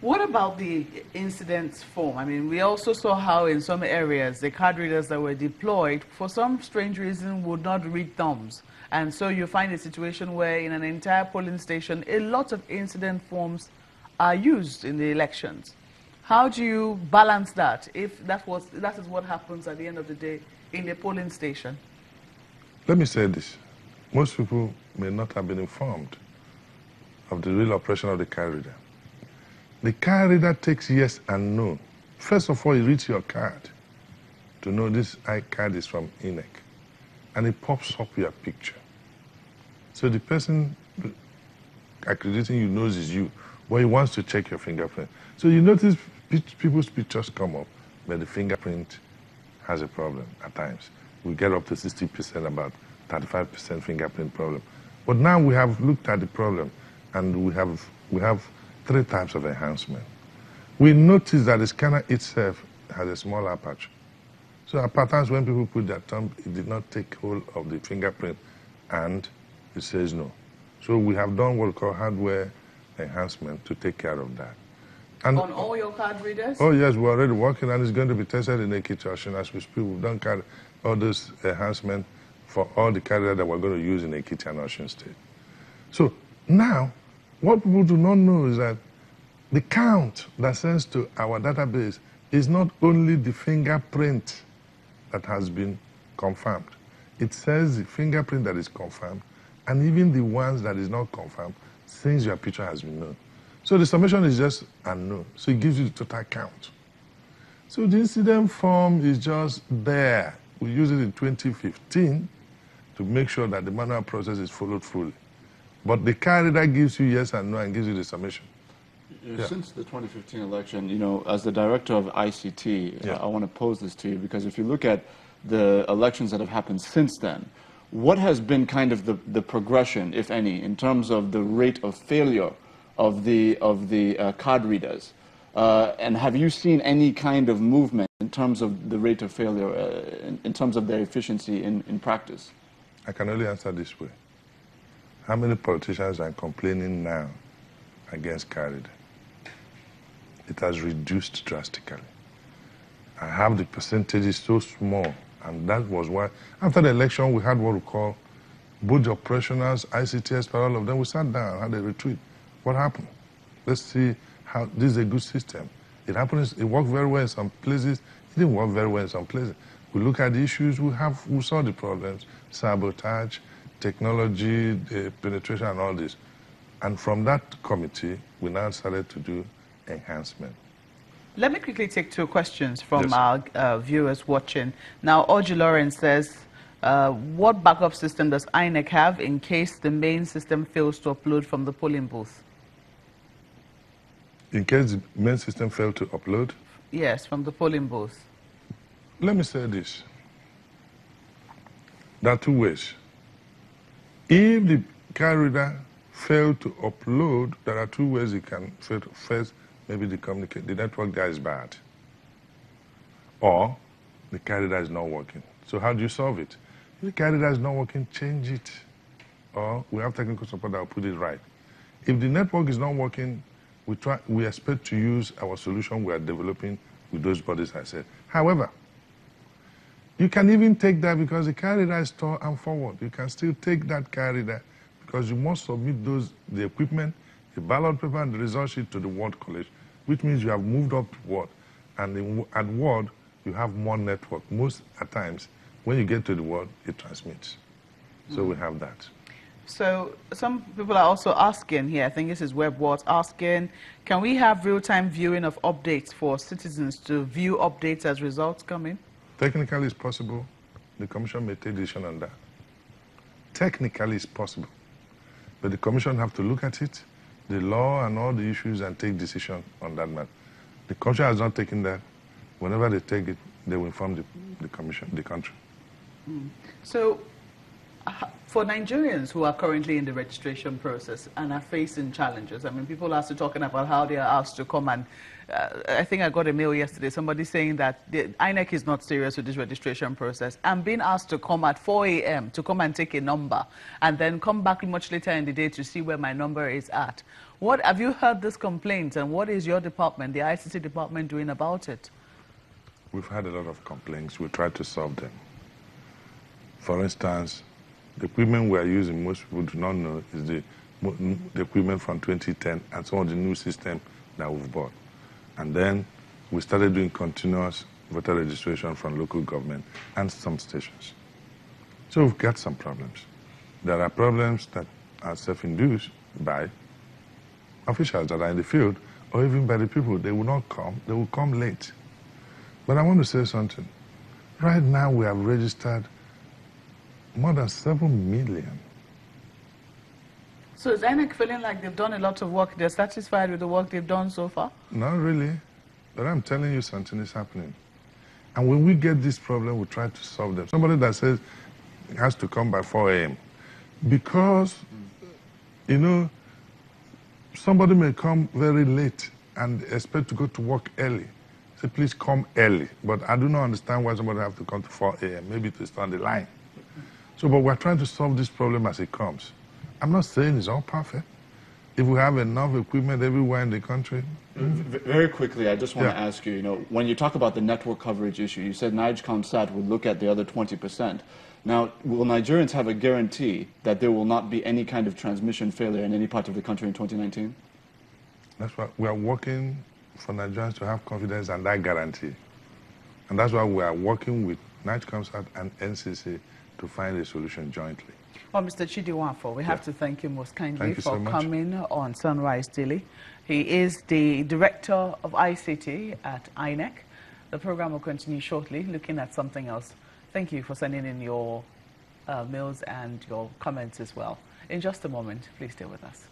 What about the incident form? I mean, we also saw how in some areas the card readers that were deployed, for some strange reason, would not read thumbs. And so you find a situation where in an entire polling station, a lot of incident forms are used in the elections. How do you balance that if that is what happens at the end of the day in the polling station? Let me say this. Most people may not have been informed of the real operation of the card reader. The card reader takes yes and no. First of all, it reads your card to know this card is from INEC. And it pops up your picture. So the person accrediting you knows it's you, but he wants to check your fingerprint. So you notice people's pictures come up, but the fingerprint has a problem at times. We get up to 60%, about 35% fingerprint problem. But now we have looked at the problem, and we have 3 types of enhancement. We notice that the scanner itself has a small aperture. So at patterns when people put their thumb, it did not take hold of the fingerprint, and it says no. So we have done what we call hardware enhancement to take care of that. And on all your card readers? Oh yes, we're already working, and it's going to be tested in Ekiti as we speak. We've done all those enhancements for all the card readers that we're going to use in Ekiti and Osun State. So now, what people do not know is that the count that sends to our database is not only the fingerprint that has been confirmed. It says the fingerprint that is confirmed, and even the ones that is not confirmed, since your picture has been known. So the summation is just unknown. So it gives you the total count. So the incident form is just there. We used it in 2015 to make sure that the manual process is followed fully. But the card reader gives you yes and no and gives you the summation. Yeah. Since the 2015 election, you know, as the director of ICT, I want to pose this to you, because if you look at the elections that have happened since then, what has been kind of the progression, if any, in terms of the rate of failure of the card readers? And have you seen any kind of movement in terms of the rate of failure, in terms of their efficiency in practice? I can only answer this way. How many politicians are complaining now against card reader? It has reduced drastically. I have the percentages so small, and that was why after the election we had what we call both the operationals, ICTs, all of them. We sat down, had a retreat. What happened? Let's see how this is a good system. It happens. It worked very well in some places. It didn't work very well in some places. We look at the issues. We saw the problems: sabotage, technology, the penetration, and all this. And from that committee, we now started to do enhancement. Let me quickly take 2 questions from our viewers watching. Now, Oji Lawrence says, what backup system does INEC have in case the main system fails to upload from the polling booth? In case the main system failed to upload? Yes, from the polling booth. Let me say this. There are 2 ways. If the card reader failed to upload, there are 2 ways it can fail to. First, maybe the network there is bad, or the card reader is not working. So how do you solve it? If the card reader is not working, change it, or we have technical support that will put it right. If the network is not working, we expect to use our solution we are developing with those bodies I said. However, you can even take that because the card reader is store and forward. You can still take that card reader because you must submit the equipment, the ballot paper, and the result sheet to the ward college, which means you have moved up to ward. And at ward, you have more network. Most at times, when you get to the ward, it transmits. So we have that. So some people are also asking here, I think this is WebWatch asking, can we have real-time viewing of updates for citizens to view updates as results come in? Technically, it's possible. The commission may take decision on that. Technically, it's possible. But the commission have to look at it, the law and all the issues, and take decision on that matter. The commission has not taken that. Whenever they take it, they will inform the commission, the country. So For Nigerians who are currently in the registration process and are facing challenges, I mean, people are still talking about how they are asked to come and, I think I got a mail yesterday, somebody saying that the INEC is not serious with this registration process. I'm being asked to come at 4 a.m. to come and take a number and then come back much later in the day to see where my number is at. What have you heard this complaint, and what is your department, the ICT department, doing about it? We've had a lot of complaints. We tried to solve them. For instance, the equipment we are using, most people do not know, is the equipment from 2010 and some of the new system that we've bought. And then we started doing continuous voter registration from local government and some stations. So we've got some problems. There are problems that are self-induced by officials that are in the field, or even by the people. They will not come, they will come late. But I want to say something. Right now we have registered more than 7 million. So is INEC feeling like they've done a lot of work? They're satisfied with the work they've done so far? Not really. But I'm telling you, something is happening. And when we get this problem, we try to solve them. Somebody that says it has to come by 4 a.m. Because, you know, somebody may come very late and expect to go to work early. Say, please come early. But I do not understand why somebody has to come to 4 a.m. Maybe to stand the line. So, but we're trying to solve this problem as it comes. I'm not saying it's all perfect. If we have enough equipment everywhere in the country. Very quickly, I just want to ask you, when you talk about the network coverage issue, you said NIGECOMSAT would look at the other 20%. Now, will Nigerians have a guarantee that there will not be any kind of transmission failure in any part of the country in 2019? That's why we are working for Nigerians to have confidence and that guarantee. And that's why we are working with NIGECOMSAT and NCC to find a solution jointly. Well, Mr. Chidiwafo, we have to thank you most kindly for so coming on Sunrise Daily. He is the Director of ICT at INEC. The program will continue shortly, looking at something else. Thank you for sending in your mails and your comments as well. In just a moment, please stay with us.